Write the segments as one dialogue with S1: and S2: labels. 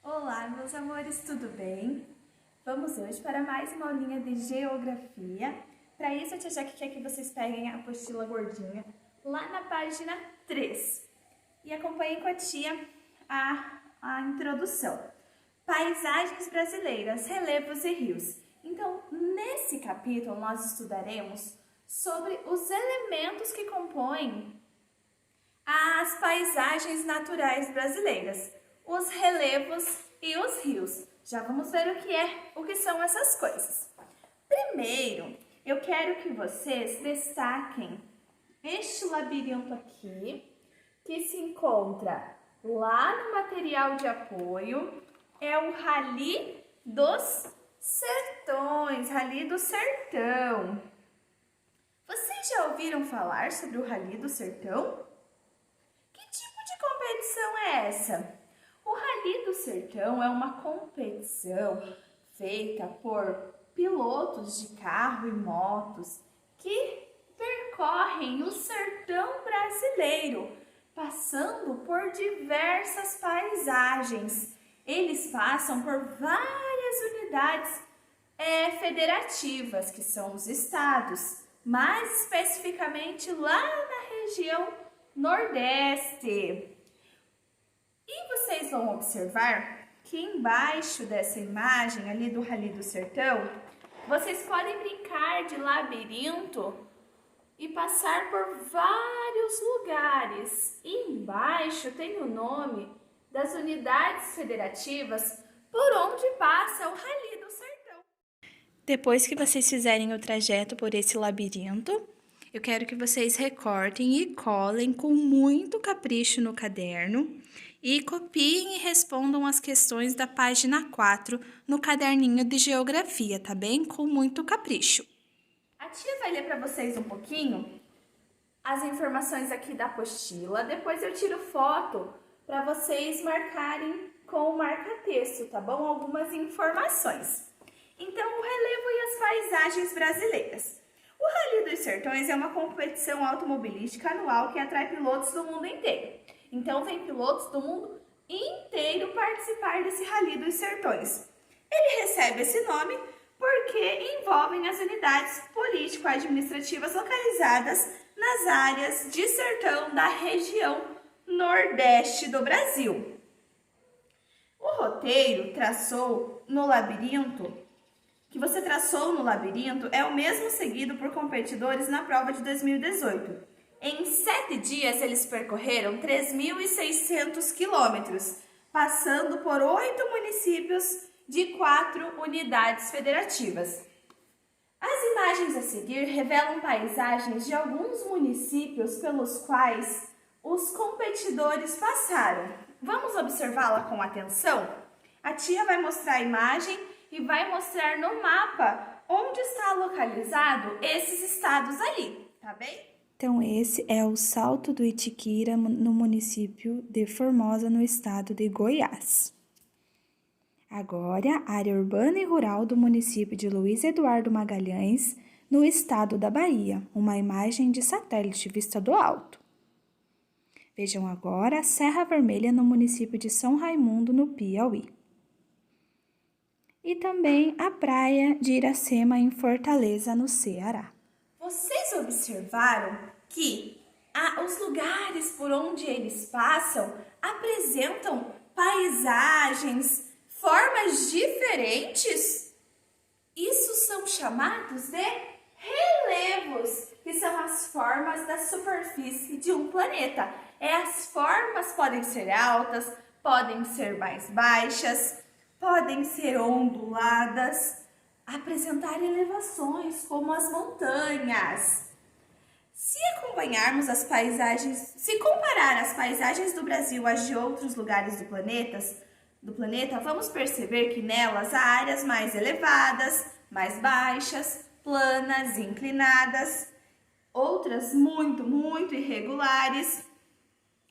S1: Olá, meus amores, tudo bem? Vamos hoje para mais uma aulinha de geografia. Para isso, a tia Jaque quer que vocês peguem a apostila gordinha lá na página 3 e acompanhem com a tia a introdução. Paisagens brasileiras, relevos e rios. Então, nesse capítulo, nós estudaremos sobre os elementos que compõem as paisagens naturais brasileiras, os relevos e os rios. Já vamos ver o que são essas coisas. Primeiro, eu quero que vocês destaquem este labirinto aqui, que se encontra lá no material de apoio, é o Rally dos Sertões, Rally do Sertão. Vocês já ouviram falar sobre o Rally do Sertão? Que tipo de competição é essa? O Rally do Sertão é uma competição feita por pilotos de carro e motos que percorrem o sertão brasileiro, passando por diversas paisagens. Eles passam por várias unidades federativas, que são os estados, mais especificamente lá na região Nordeste. E vocês vão observar que embaixo dessa imagem ali do Rally do Sertão, vocês podem brincar de labirinto e passar por vários lugares. E embaixo tem o nome das unidades federativas por onde passa o Rally do Sertão. Depois que vocês fizerem o trajeto por esse labirinto, eu quero que vocês recortem e colem com muito capricho no caderno e copiem e respondam as questões da página 4 no caderninho de geografia, tá bem? Com muito capricho. A tia vai ler para vocês um pouquinho as informações aqui da apostila, depois eu tiro foto para vocês marcarem com o marca-texto, tá bom? Algumas informações. Então, o relevo e as paisagens brasileiras. O Rally dos Sertões é uma competição automobilística anual que atrai pilotos do mundo inteiro. Então, vem pilotos do mundo inteiro participar desse Rally dos Sertões. Ele recebe esse nome porque envolvem as unidades político-administrativas localizadas nas áreas de sertão da região Nordeste do Brasil. O roteiro que você traçou no labirinto é o mesmo seguido por competidores na prova de 2018. Em 7 dias, eles percorreram 3.600 quilômetros, passando por 8 municípios de 4 unidades federativas. As imagens a seguir revelam paisagens de alguns municípios pelos quais os competidores passaram. Vamos observá-la com atenção? A tia vai mostrar a imagem e vai mostrar no mapa onde está localizado esses estados ali, tá bem?
S2: Então, esse é o Salto do Itiquira, no município de Formosa, no estado de Goiás. Agora, a área urbana e rural do município de Luiz Eduardo Magalhães, no estado da Bahia, uma imagem de satélite vista do alto. Vejam agora a Serra Vermelha, no município de São Raimundo, no Piauí. E também a praia de Iracema, em Fortaleza, no Ceará.
S1: Vocês observaram que os lugares por onde eles passam apresentam paisagens, formas diferentes? Isso são chamados de relevos, que são as formas da superfície de um planeta. As formas podem ser altas, podem ser mais baixas, podem ser onduladas, apresentar elevações como as montanhas. Se comparar as paisagens do Brasil às de outros lugares do planeta, vamos perceber que nelas há áreas mais elevadas, mais baixas, planas, inclinadas, outras muito irregulares.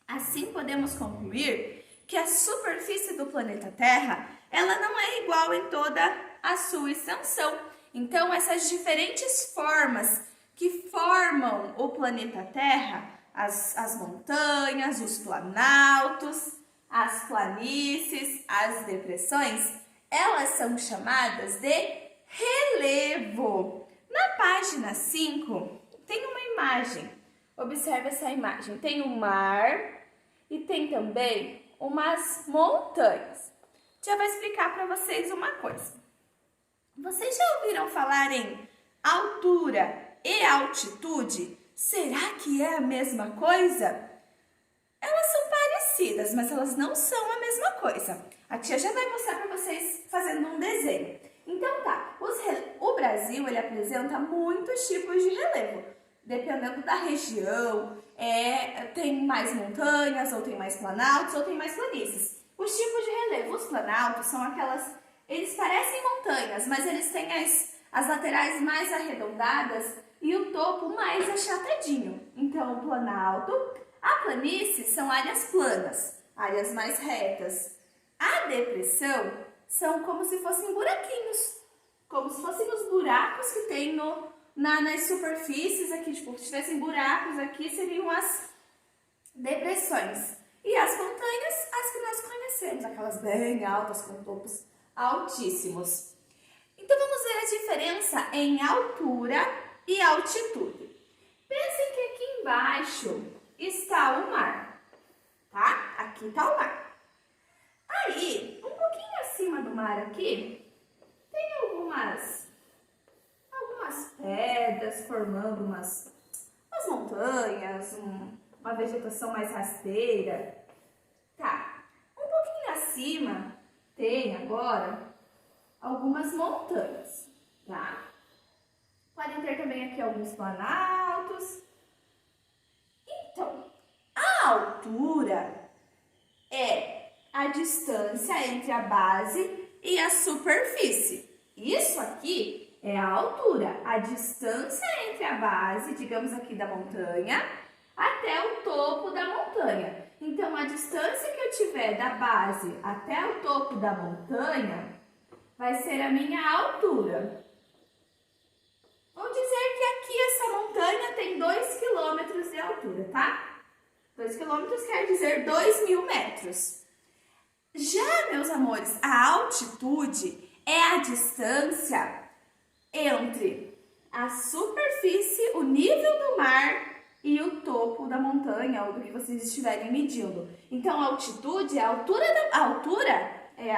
S1: Assim podemos concluir que a superfície do planeta Terra, ela não é igual em toda a sua extensão. Então, essas diferentes formas que formam o planeta Terra, as montanhas, os planaltos, As planícies, as depressões, elas são chamadas de relevo. Na página 5, tem uma imagem. Observe essa imagem. Tem o mar e tem também umas montanhas. Já vou explicar para vocês uma coisa. Vocês já ouviram falar em altura e altitude? Será que é a mesma coisa? Elas são parecidas, mas elas não são a mesma coisa. A tia já vai mostrar para vocês fazendo um desenho. Então tá, o Brasil ele apresenta muitos tipos de relevo. Dependendo da região, tem mais montanhas, ou tem mais planaltos, ou tem mais planícies. Os tipos de relevo, os planaltos são aquelas, eles parecem montanhas, mas eles têm as laterais mais arredondadas e o topo mais achatadinho. Então o planalto, a planície são áreas planas, áreas mais retas. A depressão são como se fossem buraquinhos, como se fossem os buracos que tem nas superfícies aqui, tipo, se tivessem buracos aqui, seriam as depressões. E as montanhas, as que nós conhecemos, aquelas bem altas, com topos altíssimos. Então, vamos ver a diferença em altura e altitude. Pensem que aqui embaixo está o mar, tá? Aqui está o mar. Aí, um pouquinho acima do mar aqui, tem algumas pedras formando umas montanhas, uma vegetação mais rasteira. Tá, um pouquinho acima tem agora algumas montanhas, tá? Podem ter também aqui alguns planaltos. Então, a altura é a distância entre a base e a superfície. Isso aqui é a altura, a distância entre a base, digamos aqui da montanha, até o topo da montanha. Então, a distância que eu tiver da base até o topo da montanha vai ser a minha altura. Vamos dizer que aqui essa montanha tem 2 km de altura, tá? 2 km quer dizer 2.000 metros. Já, meus amores, a altitude é a distância entre a superfície, o nível do mar e o topo da montanha ou do que vocês estiverem medindo. Então, a altitude, a altura é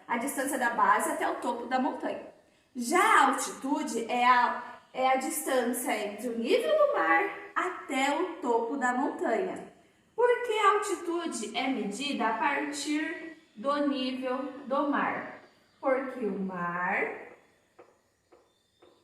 S1: a distância da base até o topo da montanha. Já a altitude é a distância entre o nível do mar até o topo da montanha. Porque a altitude é medida a partir do nível do mar. Porque o mar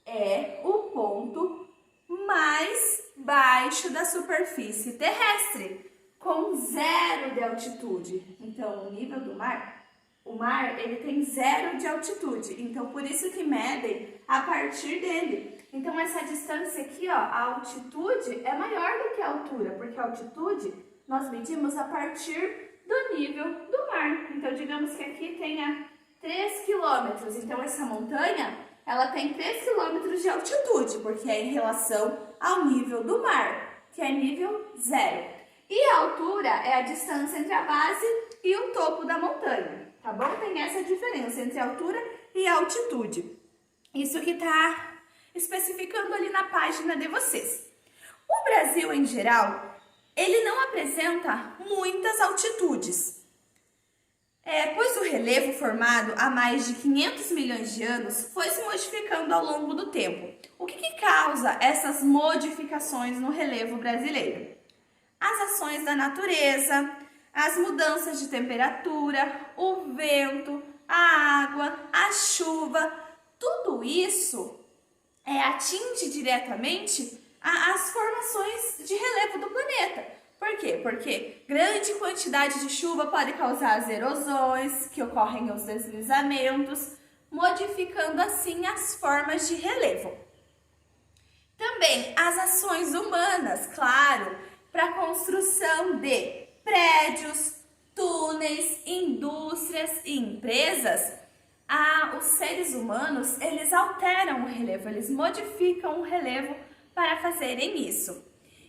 S1: é o ponto mais baixo da superfície terrestre, com 0 de altitude. Então, o nível do mar, o mar ele tem 0 de altitude. Então, por isso que medem a partir dele. Então, essa distância aqui, ó, a altitude é maior do que a altura, porque a altitude nós medimos a partir do nível do mar. Então, digamos que aqui tenha 3 quilômetros. Então, essa montanha, ela tem 3 quilômetros de altitude, porque é em relação ao nível do mar, que é nível 0. E a altura é a distância entre a base e o topo da montanha, tá bom? Tem essa diferença entre altura e altitude. Isso que está especificando ali na página de vocês. O Brasil, em geral, ele não apresenta muitas altitudes. Pois o relevo formado há mais de 500 milhões de anos foi se modificando ao longo do tempo. O que causa essas modificações no relevo brasileiro? As ações da natureza, as mudanças de temperatura, o vento, a água, a chuva, tudo isso atinge diretamente as formações de relevo do planeta. Por quê? Porque grande quantidade de chuva pode causar as erosões, que ocorrem os deslizamentos, modificando assim as formas de relevo. Também as ações humanas, claro, para a construção de prédios, túneis, indústrias e empresas, os seres humanos, eles alteram o relevo, eles modificam o relevo para fazerem isso.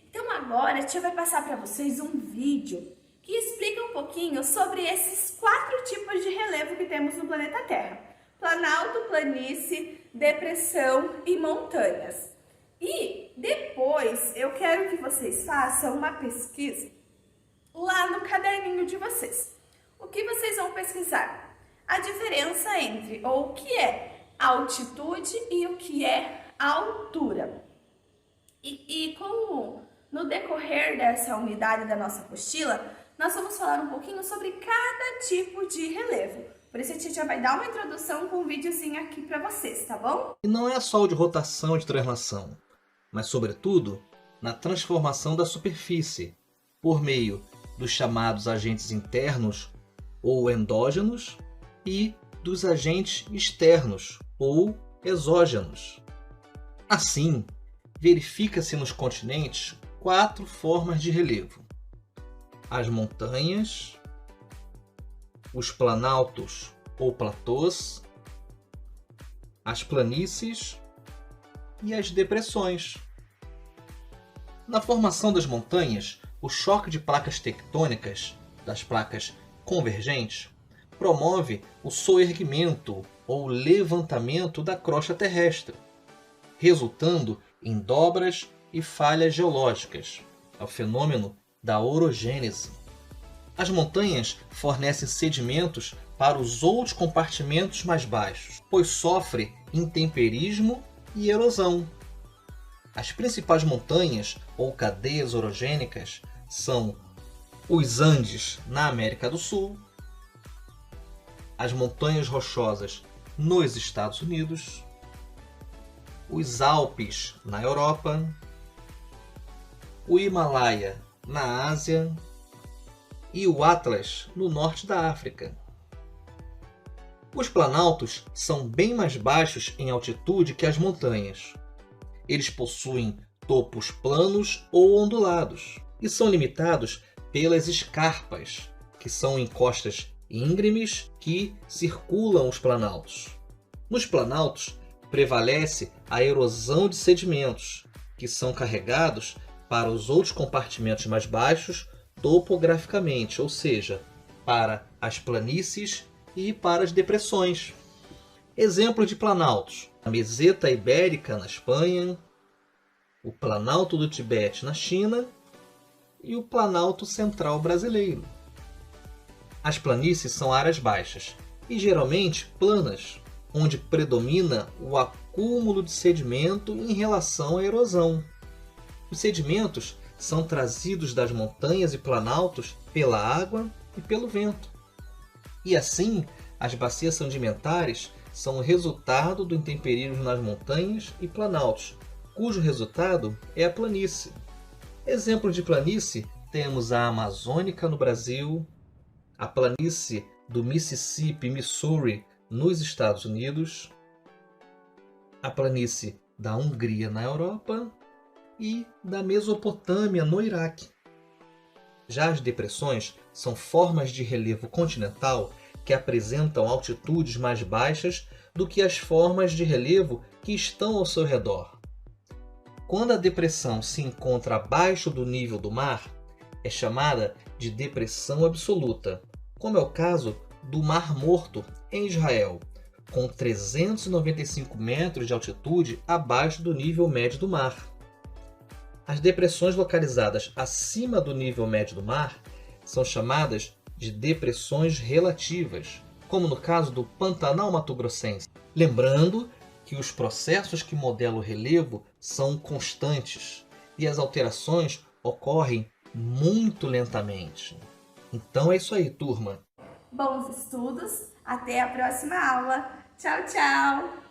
S1: Então agora a tia vai passar para vocês um vídeo que explica um um pouquinho sobre esses 4 tipos de relevo que temos no planeta Terra: planalto, planície, depressão e montanhas. E depois eu quero que vocês façam uma pesquisa lá no caderninho de vocês. O que vocês vão pesquisar? A diferença entre ou o que é altitude e o que é altura. E como no decorrer dessa unidade da nossa apostila, nós vamos falar um pouquinho sobre cada tipo de relevo. Por isso a gente já vai dar uma introdução com um videozinho aqui para vocês, tá bom?
S3: E não é só o de rotação e de translação, mas sobretudo na transformação da superfície, por meio dos chamados agentes internos ou endógenos e dos agentes externos ou exógenos. Assim, verifica-se nos continentes 4 formas de relevo: as montanhas, os planaltos ou platôs, as planícies e as depressões. Na formação das montanhas, o choque de placas tectônicas, das placas convergentes, promove o soerguimento ou levantamento da crosta terrestre, resultando em dobras e falhas geológicas. É o fenômeno da orogênese. As montanhas fornecem sedimentos para os outros compartimentos mais baixos, pois sofrem intemperismo e erosão. As principais montanhas ou cadeias orogênicas são os Andes na América do Sul, as montanhas rochosas nos Estados Unidos, os Alpes na Europa, o Himalaia na Ásia e o Atlas no norte da África. Os planaltos são bem mais baixos em altitude que as montanhas. Eles possuem topos planos ou ondulados e são limitados pelas escarpas, que são encostas íngremes que circulam os planaltos. Nos planaltos prevalece a erosão de sedimentos, que são carregados para os outros compartimentos mais baixos topograficamente, ou seja, para as planícies e para as depressões. Exemplos de planaltos: a meseta ibérica na Espanha, o planalto do Tibete na China e o planalto central brasileiro. As planícies são áreas baixas e geralmente planas, onde predomina o acúmulo de sedimento em relação à erosão. Os sedimentos são trazidos das montanhas e planaltos pela água e pelo vento. E assim, as bacias sedimentares são o resultado do intemperismo nas montanhas e planaltos, cujo resultado é a planície. Exemplo de planície temos a Amazônica no Brasil, a planície do Mississippi e Missouri nos Estados Unidos, a planície da Hungria na Europa e da Mesopotâmia no Iraque. Já as depressões são formas de relevo continental que apresentam altitudes mais baixas do que as formas de relevo que estão ao seu redor. Quando a depressão se encontra abaixo do nível do mar, é chamada de depressão absoluta, como é o caso do Mar Morto, em Israel, com 395 metros de altitude abaixo do nível médio do mar. As depressões localizadas acima do nível médio do mar são chamadas de depressões relativas, como no caso do Pantanal Mato-Grossense. Lembrando que os processos que modelam o relevo são constantes e as alterações ocorrem muito lentamente. Então é isso aí, turma.
S1: Bons estudos, até a próxima aula. Tchau, tchau!